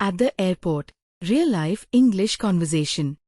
At the airport, real-life English conversation.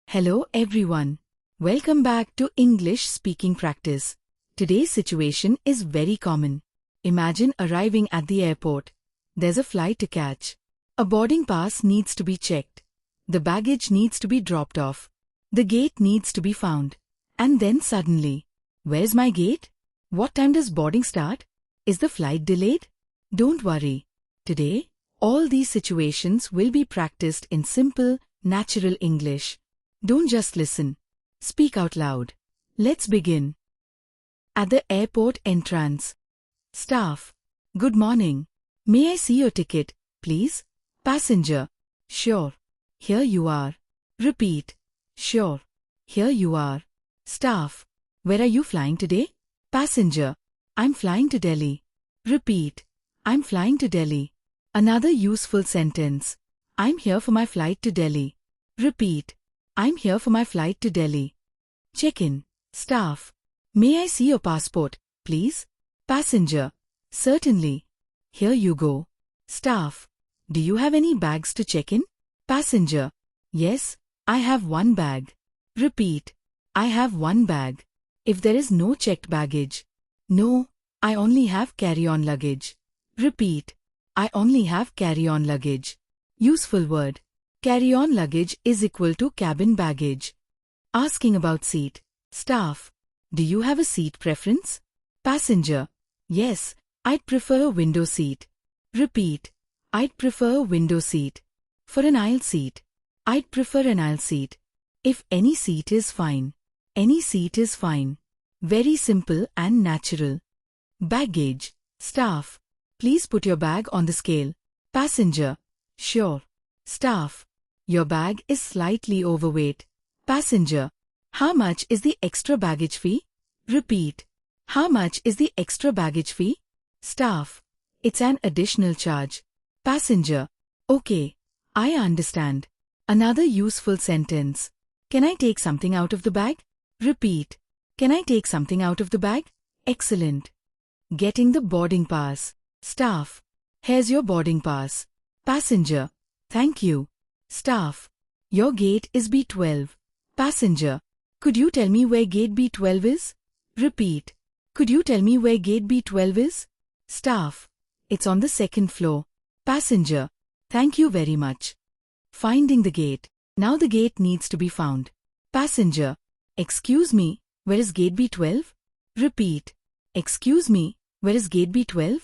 Hello everyone. Welcome back to English speaking practice. Today's situation is very common. Imagine arriving at the airport. There's a flight to catch. A boarding pass needs to be checked. The baggage needs to be dropped off. The gate needs to be found. And then suddenly, where's my gate? What time does boarding start? Is the flight delayed? Don't worry. Today, all these situations will be practiced in simple, natural English. Don't just listen. Speak out loud. Let's begin. At the airport entrance. Staff. Good morning. May I see your ticket, please? Passenger. Sure. Here you are. Repeat. Sure. Here you are. Staff. Where are you flying today? Passenger. I'm flying to Delhi. Repeat. I'm flying to Delhi. Another useful sentence. I'm here for my flight to Delhi. Repeat. I'm here for my flight to Delhi. Check-in. Staff. May I see your passport, please? Passenger. Certainly. Here you go. Staff. Do you have any bags to check in? Passenger. Yes, I have one bag. Repeat. I have one bag. If there is no checked baggage. No, I only have carry-on luggage. Repeat. I only have carry-on luggage. Useful word. Carry-on luggage is equal to cabin baggage. Asking about seat. Staff. Do you have a seat preference? Passenger. Yes, I'd prefer a window seat. Repeat. I'd prefer a window seat. For an aisle seat. I'd prefer an aisle seat. If any seat is fine. Any seat is fine. Very simple and natural. Baggage. Staff. Please put your bag on the scale. Passenger. Sure. Staff. Your bag is slightly overweight. Passenger. How much is the extra baggage fee? Repeat. How much is the extra baggage fee? Staff. It's an additional charge. Passenger. Okay. I understand. Another useful sentence. Can I take something out of the bag? Repeat. Can I take something out of the bag? Excellent. Getting the boarding pass. Staff. Here's your boarding pass. Passenger. Thank you. Staff. Your gate is B12. Passenger. Could you tell me where gate B12 is? Repeat. Could you tell me where gate B12 is? Staff. It's on the second floor. Passenger. Thank you very much. Finding the gate. Now the gate needs to be found. Passenger. Excuse me, where is gate B12? Repeat. Excuse me, where is gate B12?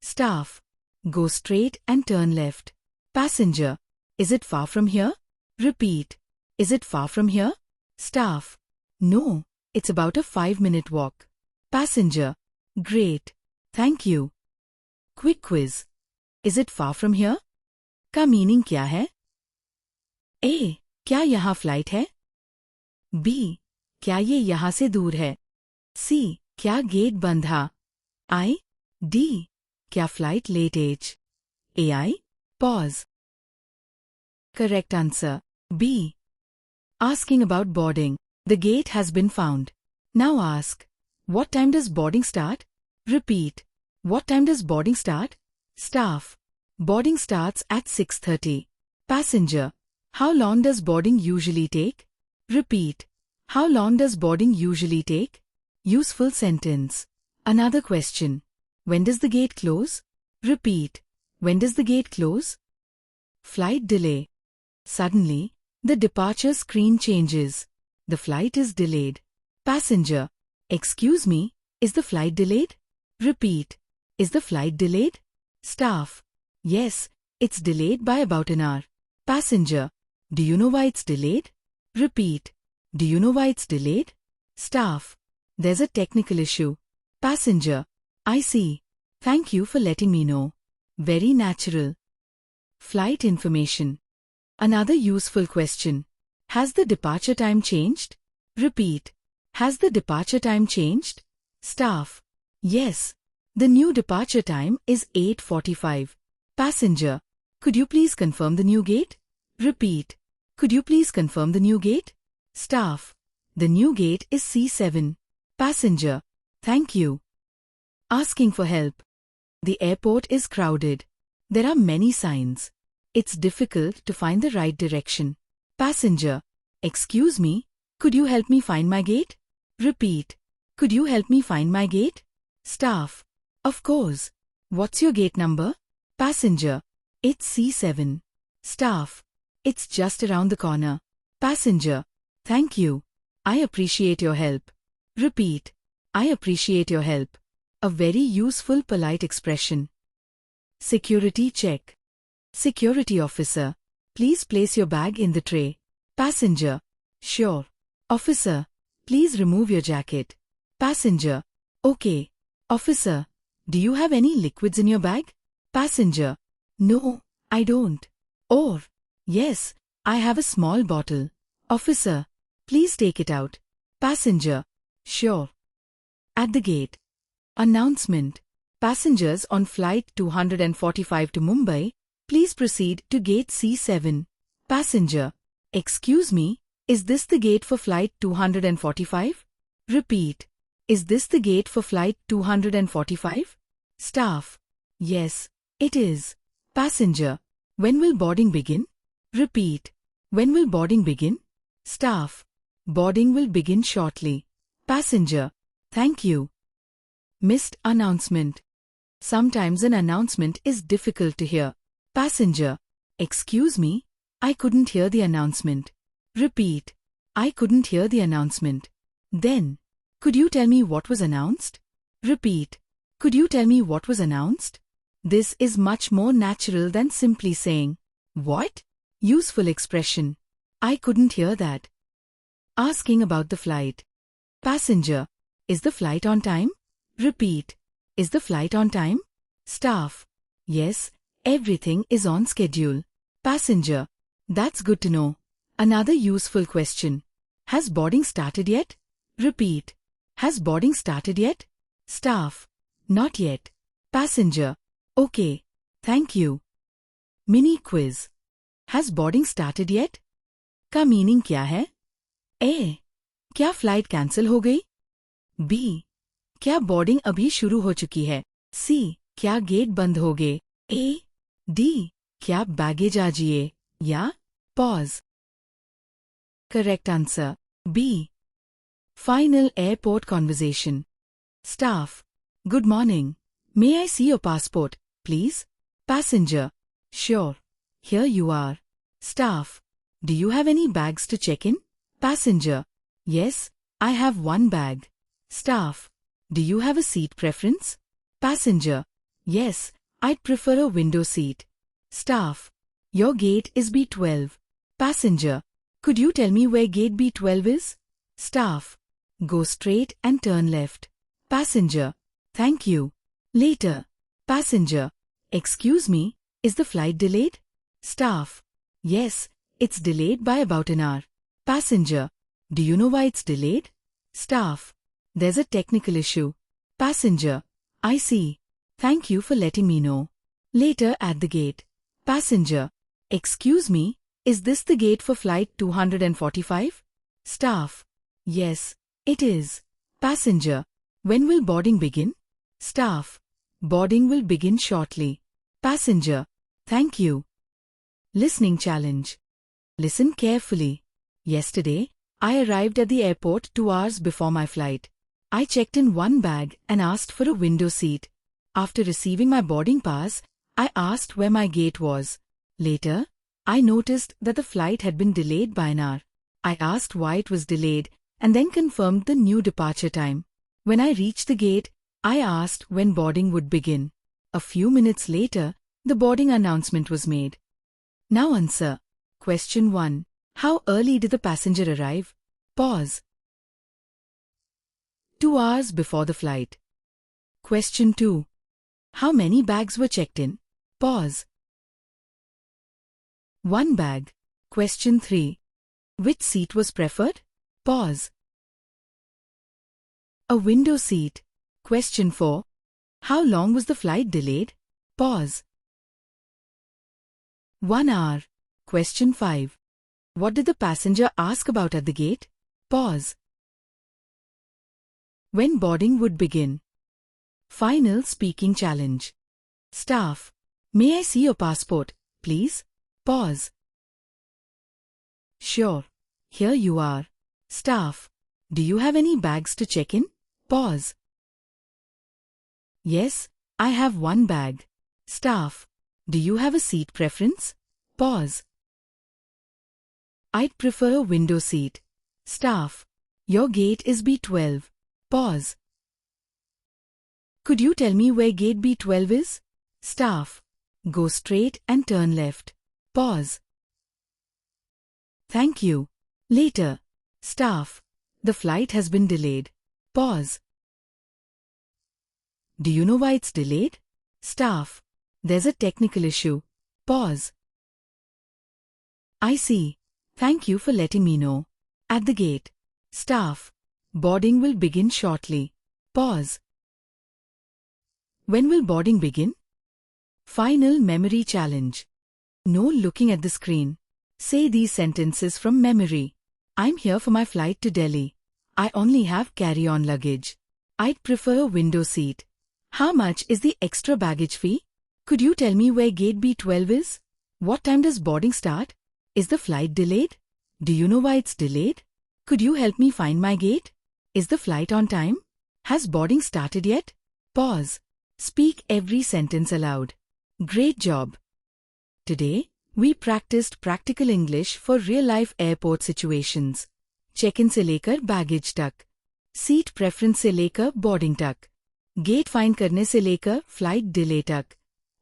Staff. Go straight and turn left. Passenger. Is it far from here? Repeat. Is it far from here? Staff. No, it's about a 5-minute walk. Passenger. Great. Thank you. Quick quiz. Is it far from here? का meaning क्या है? A. क्या यहाँ flight है? B. क्या ये यहाँ से दूर है? C. क्या गेट बंद है? I. D. क्या फ्लाइट लेट एज? AI. Pause. Correct answer. B. Asking about boarding. The gate has been found. Now ask. What time does boarding start? Repeat. What time does boarding start? Staff. Boarding starts at 6:30. Passenger. How long does boarding usually take? Repeat. How long does boarding usually take? Useful sentence. Another question. When does the gate close? Repeat. When does the gate close? Flight delay. Suddenly, the departure screen changes. The flight is delayed. Passenger. Excuse me, is the flight delayed? Repeat. Is the flight delayed? Staff. Yes, it's delayed by about an hour. Passenger. Do you know why it's delayed? Repeat. Do you know why it's delayed? Staff. There's a technical issue. Passenger. I see. Thank you for letting me know. Very natural. Flight information. Another useful question. Has the departure time changed? Repeat. Has the departure time changed? Staff. Yes. The new departure time is 8:45. Passenger. Could you please confirm the new gate? Repeat. Could you please confirm the new gate? Staff. The new gate is C7. Passenger, thank you. Asking for help. The airport is crowded. There are many signs. It's difficult to find the right direction. Passenger, excuse me, could you help me find my gate? Repeat. Could you help me find my gate? Staff, of course. What's your gate number? Passenger, it's C7. Staff, it's just around the corner. Passenger, thank you. I appreciate your help. Repeat. I appreciate your help. A very useful polite expression. Security check. Security officer, please place your bag in the tray. Passenger, sure. Officer, please remove your jacket. Passenger, okay. Officer, do you have any liquids in your bag? Passenger, no, I don't. Or, yes, I have a small bottle. Officer, please take it out. Passenger, sure. At the gate. Announcement. Passengers on flight 245 to Mumbai, please proceed to gate C7. Passenger, excuse me, is this the gate for flight 245? Repeat. Is this the gate for flight 245? Staff, yes, it is. Passenger, when will boarding begin? Repeat. When will boarding begin? Staff, boarding will begin shortly. Passenger, thank you. Missed announcement. Sometimes an announcement is difficult to hear. Passenger, excuse me, I couldn't hear the announcement. Repeat. I couldn't hear the announcement. Then, could you tell me what was announced? Repeat. Could you tell me what was announced? This is much more natural than simply saying, what? Useful expression. I couldn't hear that. Asking about the flight. Passenger, is the flight on time? Repeat. Is the flight on time? Staff, yes, everything is on schedule. Passenger, that's good to know. Another useful question. Has boarding started yet? Repeat. Has boarding started yet? Staff, not yet. Passenger, okay, thank you. Mini quiz. Has boarding started yet? का meaning क्या है? A. क्या flight cancel हो गई? B. क्या boarding अभी शुरू हो चुकी है? C. क्या गेट बंद हो गए? A. D. क्या बैगेज आ जिए? या pause. Correct answer. B. Final airport conversation. Staff. Good morning. May I see your passport, please? Passenger. Sure. Here you are. Staff. Do you have any bags to check in? Passenger. Yes, I have one bag. Staff. Do you have a seat preference? Passenger. Yes, I'd prefer a window seat. Staff. Your gate is B12. Passenger. Could you tell me where gate B12 is? Staff. Go straight and turn left. Passenger. Thank you. Later. Passenger. Excuse me, is the flight delayed? Staff. Yes, it's delayed by about an hour. Passenger. Do you know why it's delayed? Staff. There's a technical issue. Passenger. I see. Thank you for letting me know. Later at the gate. Passenger. Excuse me, is this the gate for flight 245? Staff. Yes, it is. Passenger. When will boarding begin? Staff. Boarding will begin shortly. Passenger. Thank you. Listening challenge. Listen carefully. Yesterday, I arrived at the airport 2 hours before my flight. I checked in one bag and asked for a window seat. After receiving my boarding pass, I asked where my gate was. Later, I noticed that the flight had been delayed by an hour. I asked why it was delayed and then confirmed the new departure time. When I reached the gate, I asked when boarding would begin. A few minutes later, the boarding announcement was made. Now answer. Question 1. How early did the passenger arrive? Pause. 2 hours before the flight. Question 2. How many bags were checked in? Pause. 1 bag. Question 3. Which seat was preferred? Pause. A window seat. Question 4. How long was the flight delayed? Pause. 1 hour. Question 5. What did the passenger ask about at the gate? Pause. When boarding would begin. Final speaking challenge. Staff, may I see your passport, please? Pause. Sure. Here you are. Staff, do you have any bags to check in? Pause. Yes, I have one bag. Staff, do you have a seat preference? Pause. I'd prefer a window seat. Staff, your gate is B12. Pause. Could you tell me where gate B12 is? Staff, go straight and turn left. Pause. Thank you. Later. Staff, the flight has been delayed. Pause. Do you know why it's delayed? Staff, there's a technical issue. Pause. I see. Thank you for letting me know. At the gate. Staff, boarding will begin shortly. Pause. When will boarding begin? Final memory challenge. No looking at the screen. Say these sentences from memory. I'm here for my flight to Delhi. I only have carry-on luggage. I'd prefer a window seat. How much is the extra baggage fee? Could you tell me where gate B12 is? What time does boarding start? Is the flight delayed? Do you know why it's delayed? Could you help me find my gate? Is the flight on time? Has boarding started yet? Pause. Speak every sentence aloud. Great job. Today, we practiced practical English for real-life airport situations. Check-in से लेकर baggage तक, seat preference से लेकर boarding तक, gate find करने से लेकर flight delay तक,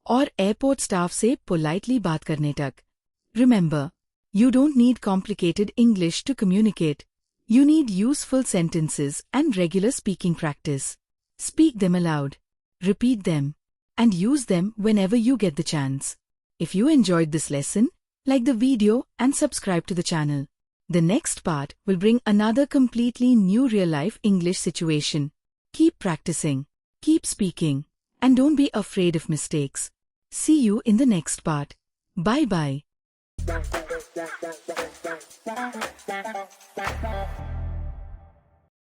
और airport staff से politely बात करने तक. Remember, you don't need complicated English to communicate. You need useful sentences and regular speaking practice. Speak them aloud, repeat them, and use them whenever you get the chance. If you enjoyed this lesson, like the video and subscribe to the channel. The next part will bring another completely new real-life English situation. Keep practicing, keep speaking, and don't be afraid of mistakes. See you in the next part. Bye-bye.